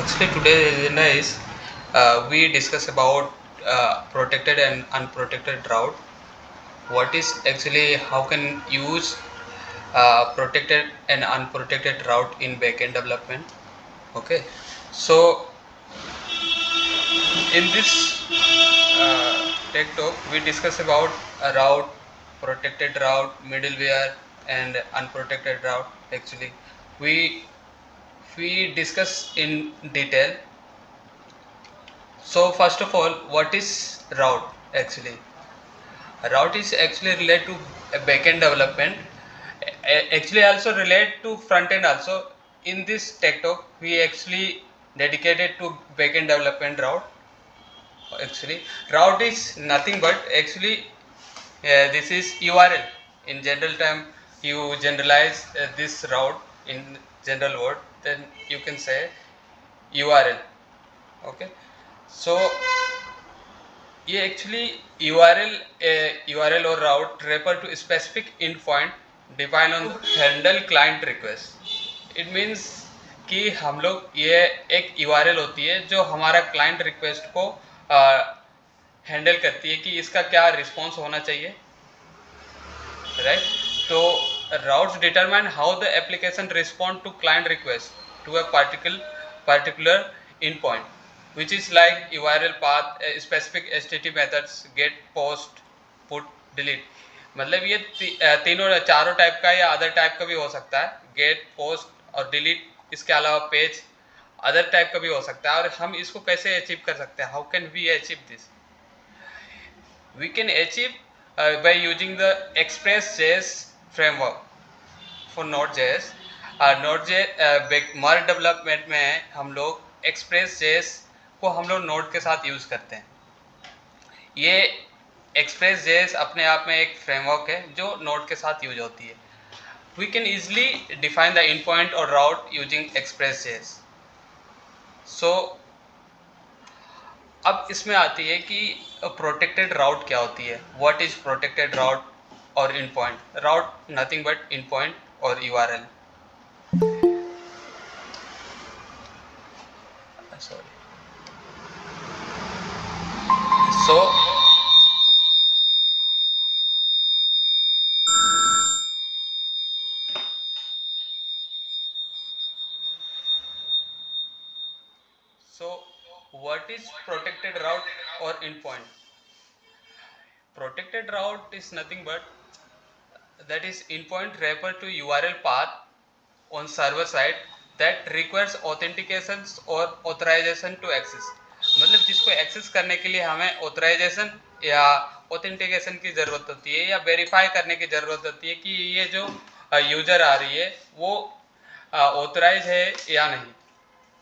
Actually, today's agenda is we discuss about protected and unprotected route. What is actually how can use protected and unprotected route in backend development? Okay, so in this tech talk, we discuss about a route, protected route, middleware, and unprotected route. Actually, we we discuss in detail. So first of all, what is route actually? A route is actually related to a backend development. Actually, also relate to front end also. In this tech talk, we actually dedicated to backend development route. Actually, route is nothing but actually this is URL. In general term, you generalize this route in general word. Then you can say URL. Okay, so ये actually URL or route refer to specific endpoint defined on handle client request. It means कि हम लोग ये एक URL होती है जो हमारा क्लाइंट रिक्वेस्ट को हैंडल करती है कि इसका क्या रिस्पॉन्स होना चाहिए, राइट? तो routes determine how the application respond to client request to a particular endpoint, which is like URL path, specific HTTP methods, get, post, put, delete. मतलब ये तीनों चारों टाइप का या अदर टाइप का भी हो सकता है, गेट, पोस्ट और डिलीट. इसके अलावा पेज अदर टाइप का भी हो सकता है. और हम इसको कैसे अचीव कर सकते हैं? How can we achieve this? We can achieve by using the Express.js framework for Node.js. Node.js मर डेवलपमेंट में हम लोग Express.js को हम लोग नोड के साथ यूज़ करते हैं. ये Express.js अपने आप में एक फ्रेमवर्क है जो नोड के साथ यूज होती है. We can easily define the endpoint or route using Express.js. So अब इसमें आती है कि प्रोटेक्टेड राउट क्या होती है. व्हाट इज प्रोटेक्टेड राउट और endpoint? Route nothing but endpoint और URL. Sorry. So what is protected route or endpoint? Protected route is nothing but that is endpoint refer to URL path on server side that requires authentications or authorization to access. मतलब जिसको access करने के लिए हमें authorisation या authentication की ज़रूरत होती है या वेरीफाई करने की ज़रूरत होती है कि ये जो यूज़र आ रही है वो ऑथराइज है या नहीं.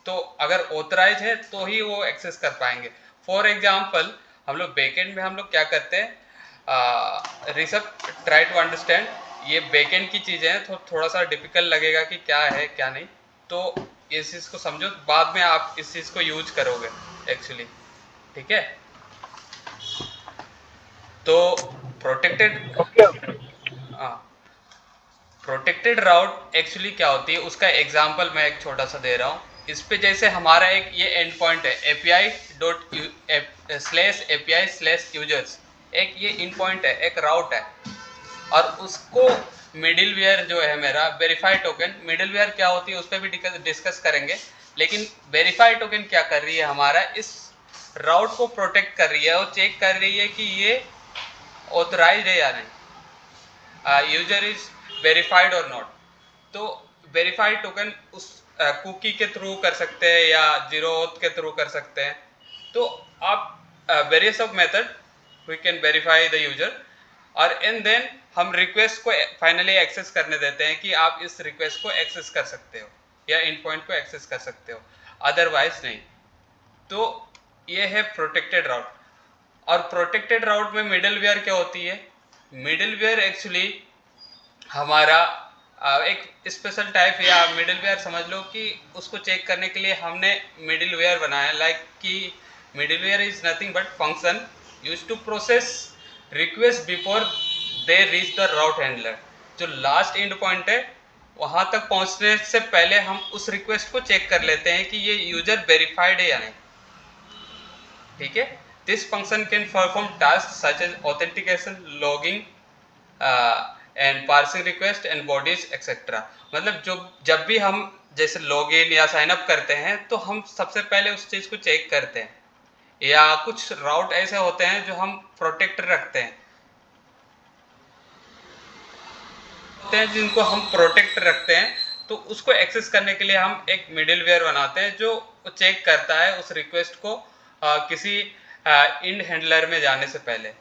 तो अगर ऑथराइज है तो ही वो एक्सेस कर पाएंगे. फॉर एग्जांपल हम लोग बैकएंड में हम लोग क्या करते हैं, ऋषभ ट्राई टू अंडरस्टैंड. ये बैकएंड की चीज़ें हैं तो थोड़ा सा डिफिकल्ट लगेगा कि क्या है क्या नहीं. तो इस चीज़ को समझो, बाद में आप इस चीज़ को यूज करोगे एक्चुअली. ठीक है. तो प्रोटेक्टेड प्रोटेक्टेड राउट एक्चुअली क्या होती है उसका एग्जांपल मैं एक छोटा सा दे रहा हूँ. इस पे जैसे हमारा एक ये एंड पॉइंट है API.API/users. एक ये इन पॉइंट है, एक राउट है. और उसको मिडिलवेयर जो है मेरा वेरीफाई टोकन, मिडिलवेयर क्या होती है उस पर भी डिस्कस करेंगे. लेकिन वेरीफाई टोकन क्या कर रही है, हमारा इस राउट को प्रोटेक्ट कर रही है और चेक कर रही है कि ये ऑथराइज्ड है या नहीं, यूजर इज वेरीफाइड और नॉट. तो वेरीफाइड टोकन उस कुकी के थ्रू कर सकते हैं या जीरो ऑथ के थ्रू कर सकते हैं. तो आप various of method we can verify the user. और एंड देन हम रिक्वेस्ट को फाइनली एक्सेस करने देते हैं कि आप इस रिक्वेस्ट को एक्सेस कर सकते हो या इन पॉइंट को एक्सेस कर सकते हो, अदरवाइज नहीं. तो ये है प्रोटेक्टेड राउट. और प्रोटेक्टेड राउट में मिडलवेयर क्या होती है? मिडलवेयर एक्चुअली हमारा एक स्पेशल टाइप या मिडलवेयर समझ लो कि उसको चेक करने के लिए हमने मिडलवेयर बनाया. लाइक कि middleware is nothing but function use to process request before they reach the route handler. जो लास्ट एंड पॉइंट है वहां तक पहुंचने से पहले हम उस रिक्वेस्ट को चेक कर लेते हैं कि ये यूजर वेरीफाइड है या नहीं। ठीक है, this function can perform task such as authentication, logging and parsing request and bodies etcetera. मतलब जो जब भी हम जैसे लॉगिन या साइन अप करते हैं तो हम सबसे पहले उस चीज को चेक करते हैं, या कुछ राउट ऐसे होते हैं जो हम प्रोटेक्ट रखते हैं, जिनको हम प्रोटेक्ट रखते हैं, तो उसको एक्सेस करने के लिए हम एक मिडिलवेयर बनाते हैं जो चेक करता है उस रिक्वेस्ट को किसी इंड हैंडलर में जाने से पहले।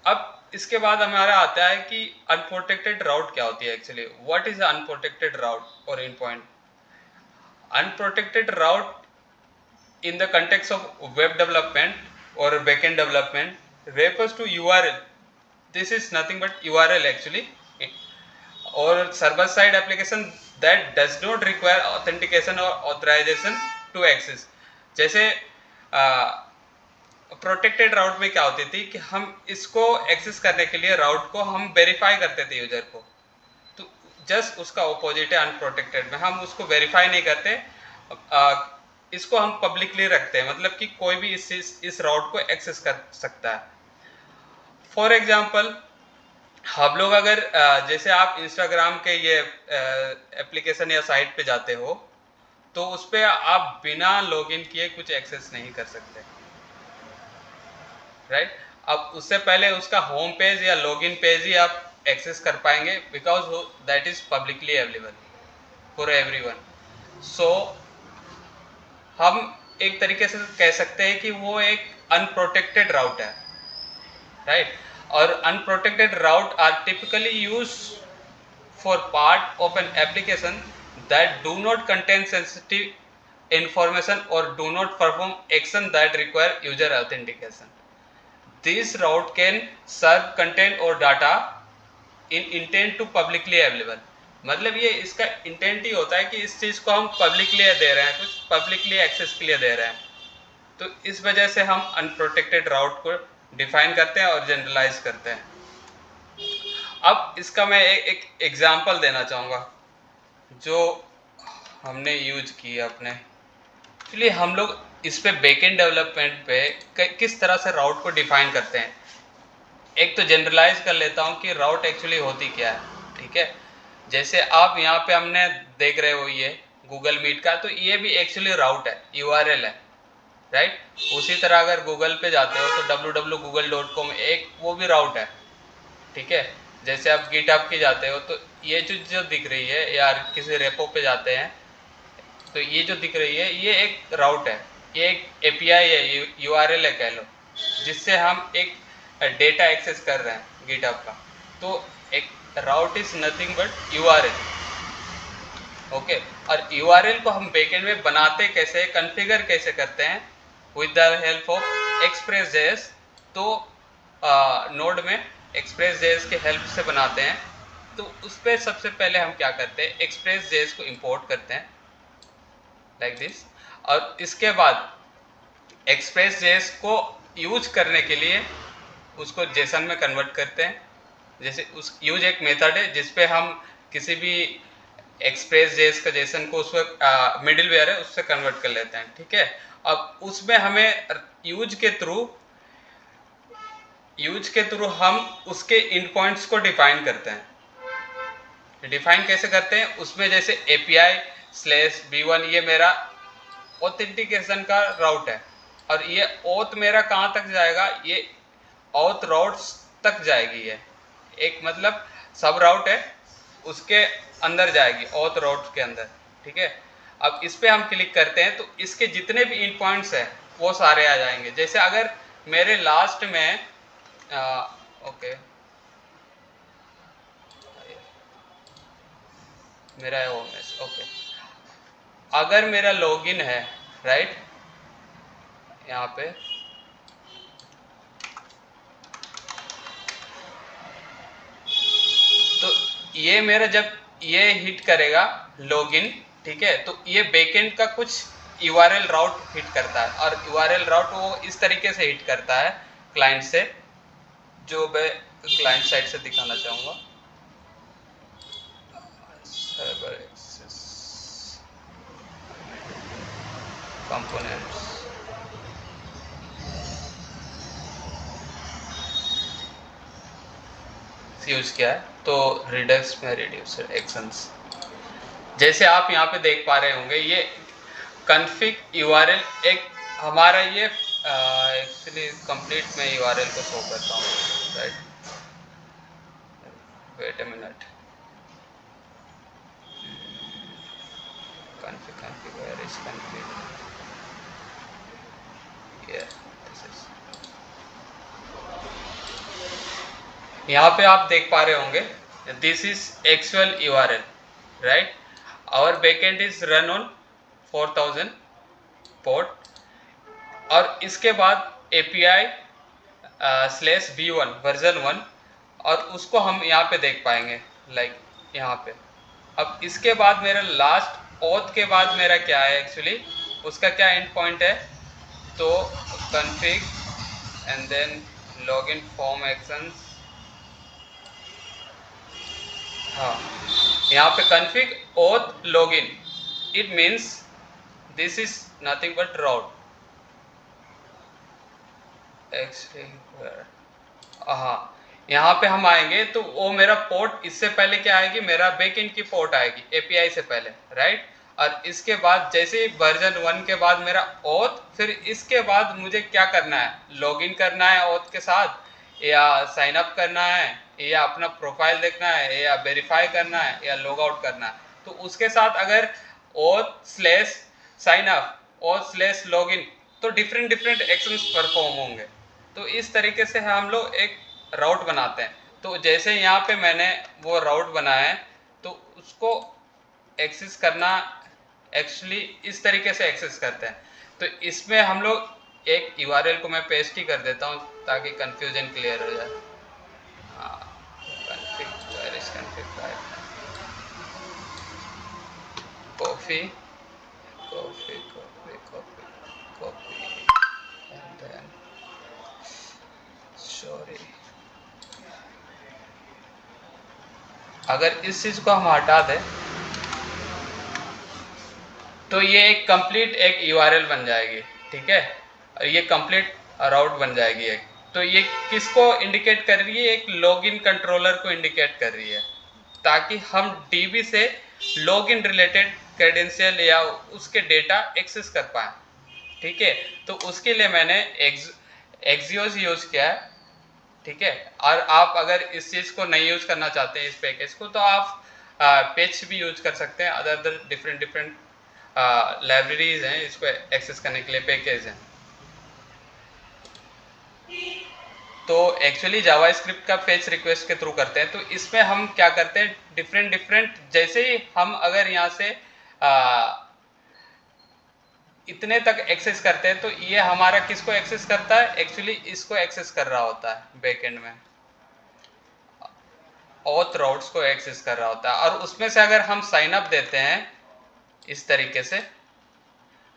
अब इसके बाद हमारा आता है कि अनप्रोटेक्टेड राउट क्या होती है actually. What is unprotected route और endpoint? Unprotected route in the context of web development or backend development refers to URL. This is nothing but URL actually, or server side application that does not require authentication or authorization to access. जैसे protected राउट में क्या होती थी कि हम इसको access करने के लिए राउट को हम वेरीफाई करते थे यूजर को, तो जस्ट उसका ऑपोजिट है अनप्रोटेक्टेड में। हम उसको वेरीफाई नहीं करते, इसको हम पब्लिकली रखते हैं, मतलब कि कोई भी इस राउट को एक्सेस कर सकता है। फॉर एग्जांपल, हम लोग अगर जैसे आप इंस्टाग्राम के ये एप्लीकेशन या साइट पे जाते हो तो उस पर आप बिना लॉगिन किए कुछ एक्सेस नहीं कर सकते, राइट। अब उससे पहले उसका होम पेज या लॉगिन पेज ही आप एक्सेस कर पाएंगे, because that is publicly available for everyone. So हम एक तरीके से कह सकते हैं कि वो एक अनप्रोटेक्टेड राउट है, राइट। और unprotected route are typically use for part of an application that do not contain sensitive information और do not perform action that require user authentication. This route can serve content और data in intent to publicly available. मतलब ये इसका intent ही होता है कि इस चीज़ को हम पब्लिकली दे रहे हैं, कुछ पब्लिकली एक्सेस के लिए दे रहे हैं, तो इस वजह से हम अनप्रोटेक्टेड राउट को डिफाइन करते हैं और जनरलाइज करते हैं। अब इसका मैं एक एग्जांपल देना चाहूँगा जो हमने यूज किया अपने। एक्चुअली हम लोग इस पे बैकएंड डेवलपमेंट पे किस तरह से राउट को डिफाइन करते हैं। एक तो जनरलाइज कर लेता हूँ कि राउट एक्चुअली होती क्या है, ठीक है। जैसे आप यहाँ पे हमने देख रहे हो ये गूगल मीट का, तो ये भी एक्चुअली राउट है, यूआरएल है, राइट। उसी तरह अगर गूगल पे जाते हो तो www.google.com एक वो भी राउट है, ठीक है। जैसे आप गिटहब की जाते हो तो ये जो दिख रही है, या किसी रेपो पे जाते हैं तो ये जो दिख रही है ये एक राउट है, ये एक एपीआई है, यूआरएल है कह लो, जिससे हम एक डेटा एक्सेस कर रहे हैं गिटहब का। तो एक route is nothing but URL, okay. और यूआरएल को हम बैकएंड में बनाते कैसे, कॉन्फ़िगर कैसे करते हैं, विद द हेल्प ऑफ एक्सप्रेस.js। तो नोड में एक्सप्रेस.js के हेल्प से बनाते हैं। तो उस पर सबसे पहले हम क्या करते हैं, एक्सप्रेस.js को इंपोर्ट करते हैं लाइक दिस, और इसके बाद एक्सप्रेस.js को यूज करने के लिए उसको जेसन में कन्वर्ट करते हैं। जैसे उस यूज एक मेथड है जिसपे हम किसी भी एक्सप्रेस.js का जेसन को उस पर मिडिलवेयर है उससे कन्वर्ट कर लेते हैं, ठीक है। अब उसमें हमें यूज के थ्रू हम उसके इन पॉइंट्स को डिफाइन करते हैं। डिफाइन कैसे करते हैं, उसमें जैसे API/v1 ये मेरा ऑथेंटिकेशन का राउट है, और ये ऑथ मेरा कहाँ तक जाएगा, ये ऑथ राउट्स तक जाएगी। ये एक मतलब सब राउट है, उसके अंदर जाएगी, ऑथ राउट के अंदर, ठीक है। अब इस पे हम क्लिक करते हैं तो इसके जितने भी इन पॉइंट्स हैं वो सारे आ जाएंगे। जैसे अगर मेरे लास्ट में ओके मेरा है ओके, अगर मेरा लॉगिन है, राइट, यहाँ पे तो ये मेरा जब ये हिट करेगा लॉगिन, ठीक है, तो ये बैकएंड का कुछ यूआरएल राउट हिट करता है, और यूआरएल राउट वो इस तरीके से हिट करता है क्लाइंट से, जो मैं क्लाइंट साइड से दिखाना चाहूँगा। कंपोनेंट्स यूज किया है। तो रिडक्स में रिड्यूसर एक्शंस, जैसे आप यहाँ पे देख पा रहे होंगे, ये कन्फिग यूआरएल एक हमारा ये एक्चुअली कंप्लीट मैं यूआरएल को शो करता हूँ, right, wait a minute, config where is config, yeah, this is, यहाँ पे आप देख पा रहे होंगे, this is actual URL, right, our backend is run on 4000 port, और इसके बाद API /v1 वर्जन 1, और उसको हम यहाँ पे देख पाएंगे, लाइक यहाँ पे। अब इसके बाद मेरा लास्ट ऑथ के बाद मेरा क्या है एक्चुअली, उसका क्या एंड पॉइंट है, तो config and then login form actions, हाँ, यहाँ पे config auth login, it means this is nothing but route, हाँ, यहाँ पे हम आएंगे तो वो मेरा पोर्ट, इससे पहले क्या आएगी, मेरा बैकएंड की पोर्ट आएगी API से पहले, राइट, और इसके बाद जैसे ही वर्जन 1 के बाद मेरा ऑथ, फिर इसके बाद मुझे क्या करना है, लॉगिन करना है ऑथ के साथ, या साइन अप करना है, या अपना प्रोफाइल देखना है, या वेरीफाई करना है, या लॉग आउट करना है। तो उसके साथ अगर auth/साइन अप, auth/लॉगिन, तो डिफरेंट डिफरेंट एक्शंस परफॉर्म होंगे। तो इस तरीके से हम लोग एक राउट बनाते हैं। तो जैसे यहाँ पे मैंने वो राउट बनाया है, तो उसको एक्सेस करना एक्चुअली इस तरीके से एक्सेस करते हैं। तो इसमें हम लोग एक URL को मैं पेस्ट ही कर देता हूँ ताकि कंफ्यूजन क्लियर हो जाए। Coffee coffee coffee coffee coffee and then sorry, अगर इस चीज को हम हटा दें तो ये एक कंप्लीट एक URL बन जाएगी, ठीक है, और ये कंप्लीट राउट बन जाएगी एक। तो ये किसको इंडिकेट कर रही है, एक लॉगिन कंट्रोलर को इंडिकेट कर रही है, ताकि हम DB से लॉगिन रिलेटेड क्रेडेंशियल या उसके डेटा एक्सेस कर पाए, ठीक है। तो उसके लिए मैंने एक्सियोस यूज किया है, ठीक है। और आप अगर इस चीज को नहीं यूज करना चाहते हैं इस पैकेज को, तो आप पेज भी यूज कर सकते हैं, अदर डिफरेंट डिफरेंट लाइब्रेरीज हैं इसको एक्सेस करने के लिए, पैकेज हैं। तो एक्चुअली जावास्क्रिप्ट का फेच रिक्वेस्ट के थ्रू करते हैं। तो इसमें हम क्या करते हैं, डिफरेंट डिफरेंट, जैसे ही हम अगर यहाँ से इतने तक एक्सेस करते हैं, तो ये हमारा किसको एक्सेस करता है, एक्चुअली इसको एक्सेस कर रहा होता है बैकएंड में, ऑथ राउट्स को एक्सेस कर रहा होता है। और उसमें से अगर हम साइन अप देते हैं इस तरीके से,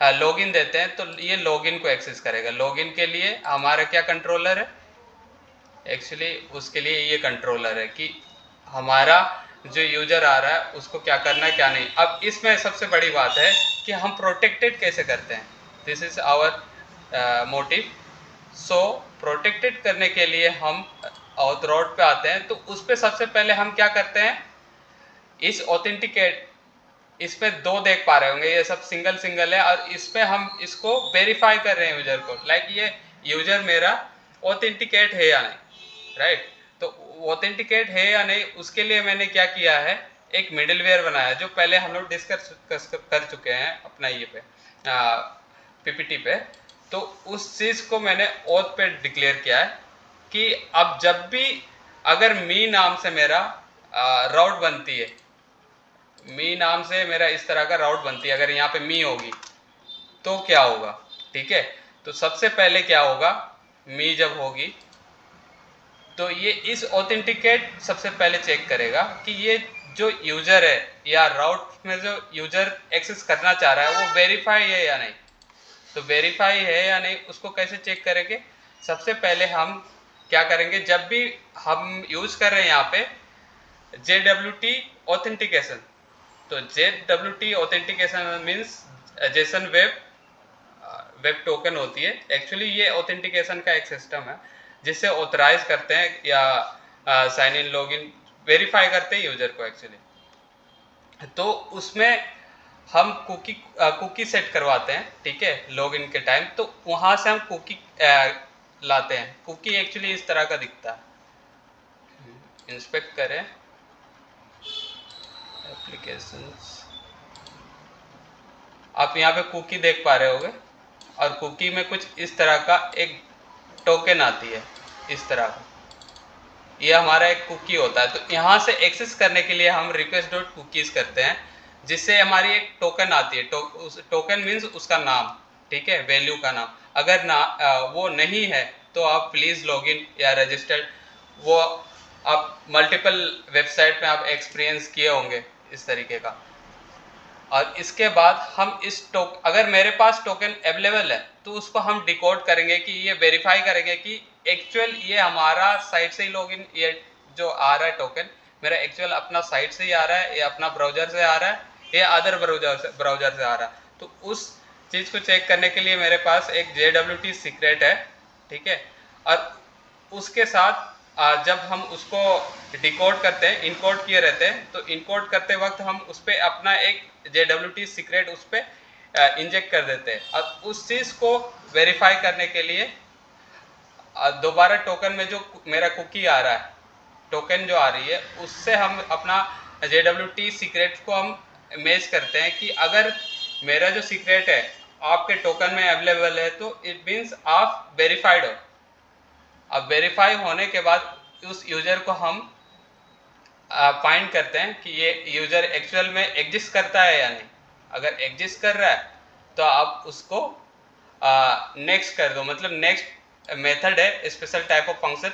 लॉगिन देते हैं, तो ये लॉगिन को एक्सेस करेगा। लॉगिन के लिए हमारा क्या कंट्रोलर है, एक्चुअली उसके लिए ये कंट्रोलर है कि हमारा जो यूजर आ रहा है उसको क्या करना है क्या नहीं। अब इसमें सबसे बड़ी बात है कि हम प्रोटेक्टेड कैसे करते हैं, this is our motive. So protected करने के लिए हम ऑथ राउट पे आते हैं। तो उस पर सबसे पहले हम क्या करते हैं, इस ऑथेंटिकेट, इस पे दो देख पा रहे होंगे, ये सब सिंगल सिंगल है, और इस पे हम इसको वेरीफाई कर रहे हैं यूजर को, लाइक ये यूजर मेरा ऑथेंटिकेट है या नहीं, राइट। तो ऑथेंटिकेट है या नहीं, उसके लिए मैंने क्या किया है, एक मिडिलवेयर बनाया, जो पहले हम लोग डिस्कस कर चुके हैं अपना ये पे PPT पे। तो उस चीज को मैंने ऑथ पे डिक्लेयर किया है कि अब जब भी अगर मी नाम से मेरा राउट बनती है, मी नाम से मेरा इस तरह का राउट बनती है, अगर यहाँ पे मी होगी तो क्या होगा, ठीक है। तो सबसे पहले क्या होगा, मी जब होगी तो ये इस ऑथेंटिकेट सबसे पहले चेक करेगा कि ये जो यूजर है या राउट में जो यूजर एक्सेस करना चाह रहा है वो वेरीफाई है या नहीं। तो वेरीफाई है या नहीं उसको कैसे चेक करेंगे, सबसे पहले हम क्या करेंगे, जब भी हम यूज कर रहे हैं यहाँ पे JWT ऑथेंटिकेशन, तो JWT authentication means Jason web web token होती है, एक्चुअली ये ऑथेंटिकेशन का एक सिस्टम है जिससे ऑथराइज करते हैं या साइन इन लॉगिन वेरीफाई करते हैं यूजर को एक्चुअली। तो उसमें हम कुकी सेट करवाते हैं, ठीक है, लॉगिन के टाइम। तो वहां से हम कुकी लाते हैं। कुकी एक्चुअली इस तरह का दिखता है। इंस्पेक्ट करें एप्लीकेशंस, आप यहाँ पे कुकी देख पा रहे होगे, और कुकी में कुछ इस तरह का एक टोकन आती है, इस तरह का, ये हमारा एक कुकी होता है। तो यहाँ से एक्सेस करने के लिए हम रिक्वेस्ट डॉट कुकीज करते हैं, जिससे हमारी एक टोकन आती है। टोकन मीन्स उसका नाम, ठीक है, वैल्यू का नाम। अगर वो नहीं है तो आप प्लीज लॉगिन या रजिस्टर्ड, वो आप मल्टीपल वेबसाइट में आप एक्सपीरियंस किए होंगे इस तरीके का। और इसके बाद हम अगर मेरे पास टोकन अवेलेबल है तो उसको हम डिकोड करेंगे कि ये वेरीफाई करेंगे कि एक्चुअल ये हमारा साइट से ही लॉगिन, ये जो आ रहा है टोकन मेरा एक्चुअल अपना साइट से ही आ रहा है, या अपना ब्राउजर से आ रहा है, या अदर ब्राउजर से आ रहा है। तो उस चीज़ को चेक करने के लिए मेरे पास एक JWT सीक्रेट है, ठीक है। और उसके साथ जब हम उसको डिकोड करते हैं, इनकोड किए रहते हैं, तो इनकोड करते वक्त हम उस पर अपना एक JWT सीक्रेट उस पर इंजेक्ट कर देते हैं। और उस चीज़ को वेरीफाई करने के लिए दोबारा टोकन में जो मेरा कुकी आ रहा है, टोकन जो आ रही है, उससे हम अपना JWT सीक्रेट को हम मैच करते हैं कि अगर मेरा जो सीक्रेट है आपके टोकन में अवेलेबल है तो इट मीन्स आप वेरीफाइड हो। अब वेरीफाई होने के बाद उस यूजर को हम फाइंड करते हैं कि ये यूजर एक्चुअल में एग्जिस्ट करता है या नहीं। अगर एग्जिस्ट कर रहा है तो आप उसको नेक्स्ट कर दो, मतलब नेक्स्ट मेथड है special type of function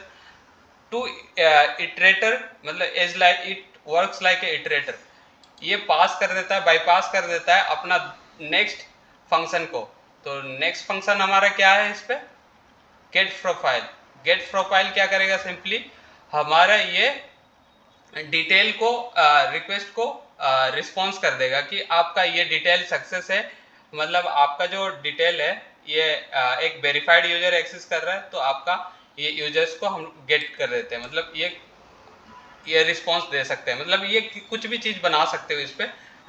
to iterator, मतलब as like it works like a iterator. ये पास कर देता है, बाईपास कर देता है अपना नेक्स्ट फंक्शन को। तो नेक्स्ट फंक्शन हमारा क्या है इस पे, गेट प्रोफाइल। गेट प्रोफाइल क्या करेगा, सिंपली हमारा ये डिटेल को रिक्वेस्ट को रिस्पॉन्स कर देगा कि आपका ये डिटेल सक्सेस है, मतलब आपका जो डिटेल है ये एक वेरीफाइड यूजर एक्सेस कर रहा है, तो आपका ये यूजर्स को हम गेट कर देते हैं, मतलब ये रिस्पॉन्स दे सकते हैं, मतलब ये कुछ भी चीज़ बना सकते हो इस पर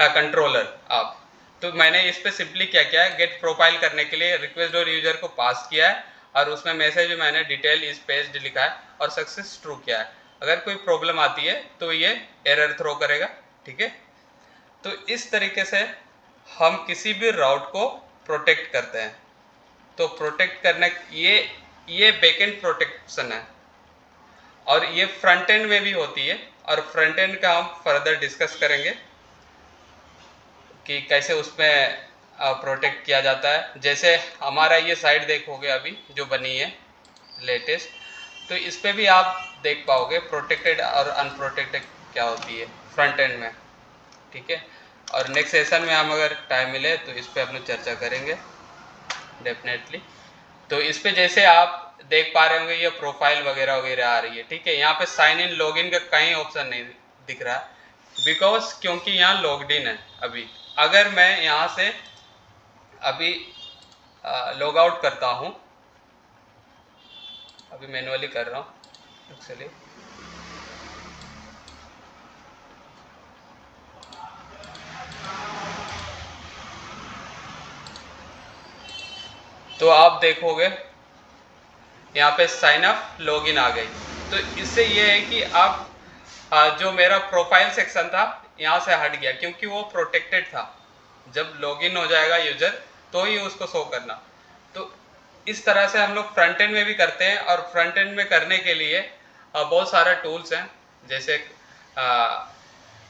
कंट्रोलर आप। तो मैंने इस पर सिंपली क्या किया है, गेट प्रोफाइल करने के लिए रिक्वेस्ट और यूजर को पास किया है, और उसमें मैसेज में मैंने डिटेल इज पेज्ड लिखा है और सक्सेस ट्रू किया है। अगर कोई प्रॉब्लम आती है तो ये एरर थ्रो करेगा, ठीक है। तो इस तरीके से हम किसी भी राउट को प्रोटेक्ट करते हैं। तो प्रोटेक्ट करने ये बैकएंड प्रोटेक्शन है, और ये फ्रंट एंड में भी होती है, और फ्रंट एंड का हम फर्दर डिस्कस करेंगे कि कैसे उसमें प्रोटेक्ट किया जाता है। जैसे हमारा ये साइट देखोगे अभी जो बनी है लेटेस्ट, तो इस पे भी आप देख पाओगे प्रोटेक्टेड और अनप्रोटेक्टेड क्या होती है फ्रंट एंड में, ठीक है। और नेक्स्ट सेशन में हम अगर टाइम मिले तो इस पे अपनी चर्चा करेंगे डेफिनेटली। तो इस पे जैसे आप देख पा रहे होंगे ये प्रोफाइल वगैरह वगैरह आ रही है, ठीक है। यहाँ पे साइन इन लॉगिन का कहीं ऑप्शन नहीं दिख रहा, बिकॉज क्योंकि यहाँ लॉग्ड इन है अभी। अगर मैं यहाँ से अभी लॉग आउट करता हूँ, अभी मैनुअली कर रहा हूँ एक्चुअली, तो आप देखोगे यहाँ पे साइन अप लॉगिन आ गई। तो इससे ये है कि आप जो मेरा प्रोफाइल सेक्शन था यहाँ से हट गया, क्योंकि वो प्रोटेक्टेड था। जब लॉगिन हो जाएगा यूजर तो ही उसको शो करना। तो इस तरह से हम लोग फ्रंट एंड में भी करते हैं, और फ्रंट एंड में करने के लिए बहुत सारे टूल्स हैं, जैसे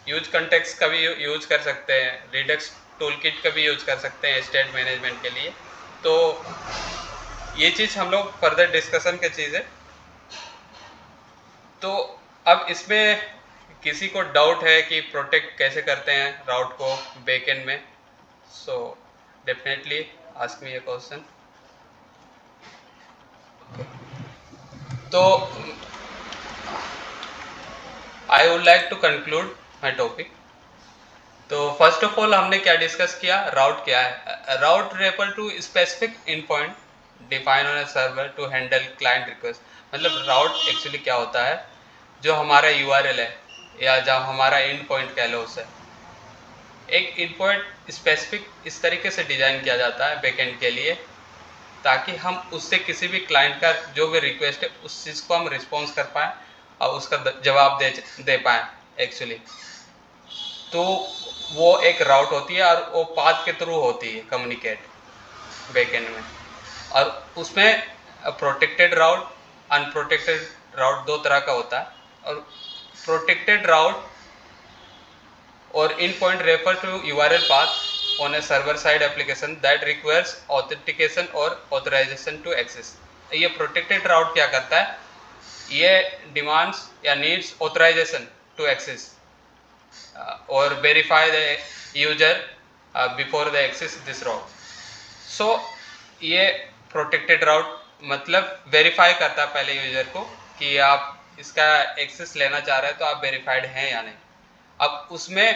यूज कंटेक्स्ट का भी यूज कर सकते हैं, रिडक्स टूल किट का भी यूज कर सकते हैं स्टेट मैनेजमेंट के लिए। तो ये चीज़ हम लोग फर्दर डिस्कशन की चीज़ है। तो अब इसमें किसी को डाउट है कि प्रोटेक्ट कैसे करते हैं राउट को बैकएंड में, so definitely ask me a question. तो I would like to conclude my topic. तो फर्स्ट ऑफ ऑल हमने क्या डिस्कस किया, राउट क्या है। Route refer to specific endpoint define on a server to handle client request. मतलब route actually क्या होता है, जो हमारा यूआरएल है या जहाँ हमारा एंड पॉइंट कह लो उसे, एक एंड पॉइंट स्पेसिफिक इस तरीके से डिज़ाइन किया जाता है बैकएंड के लिए, ताकि हम उससे किसी भी क्लाइंट का जो भी रिक्वेस्ट है उस चीज़ को हम रिस्पॉन्स कर पाएँ और उसका जवाब दे पाएँ एक्चुअली। तो वो एक राउट होती है और वो पाथ के थ्रू होती है कम्युनिकेट बैकएंड में। और उसमें प्रोटेक्टेड राउट, अनप्रोटेक्टेड राउट दो तरह का होता है। और प्रोटेक्टेड राउट और endpoint refer to URL path on a server side application that requires authentication और ऑथराइजेशन टू एक्सेस। ये प्रोटेक्टेड राउट क्या करता है, ये डिमांड्स या needs authorisation to access or verify the user before they access this route. So ये protected route मतलब verify करता है पहले यूजर को कि आप इसका एक्सेस लेना चाह रहे हैं तो आप वेरीफाइड हैं या नहीं। अब उसमें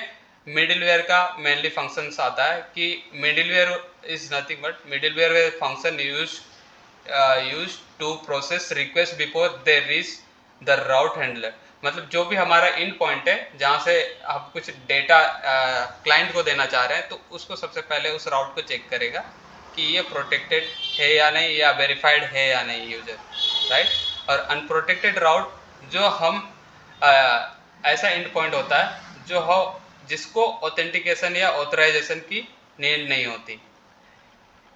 मिडिलवेयर का मेनली फंक्शंस आता है कि middleware is nothing but middleware function use to process request before they reach the route handler. मतलब जो भी हमारा इन पॉइंट है जहाँ से आप कुछ डेटा क्लाइंट को देना चाह रहे हैं, तो उसको सबसे पहले उस राउट को चेक करेगा कि ये प्रोटेक्टेड है या नहीं, या वेरीफाइड है या नहीं यूजर, राइट। और अनप्रोटेक्टेड राउट जो हम ऐसा एंड पॉइंट होता है जो हो जिसको ऑथेंटिकेशन या ऑथराइजेशन की नीड नहीं होती।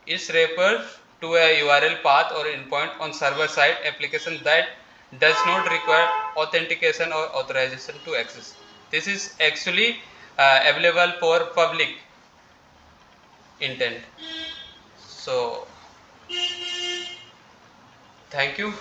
It refers to a URL path or endpoint on server side application that does not require authentication or authorization to access. This is actually available for public intent. So thank you.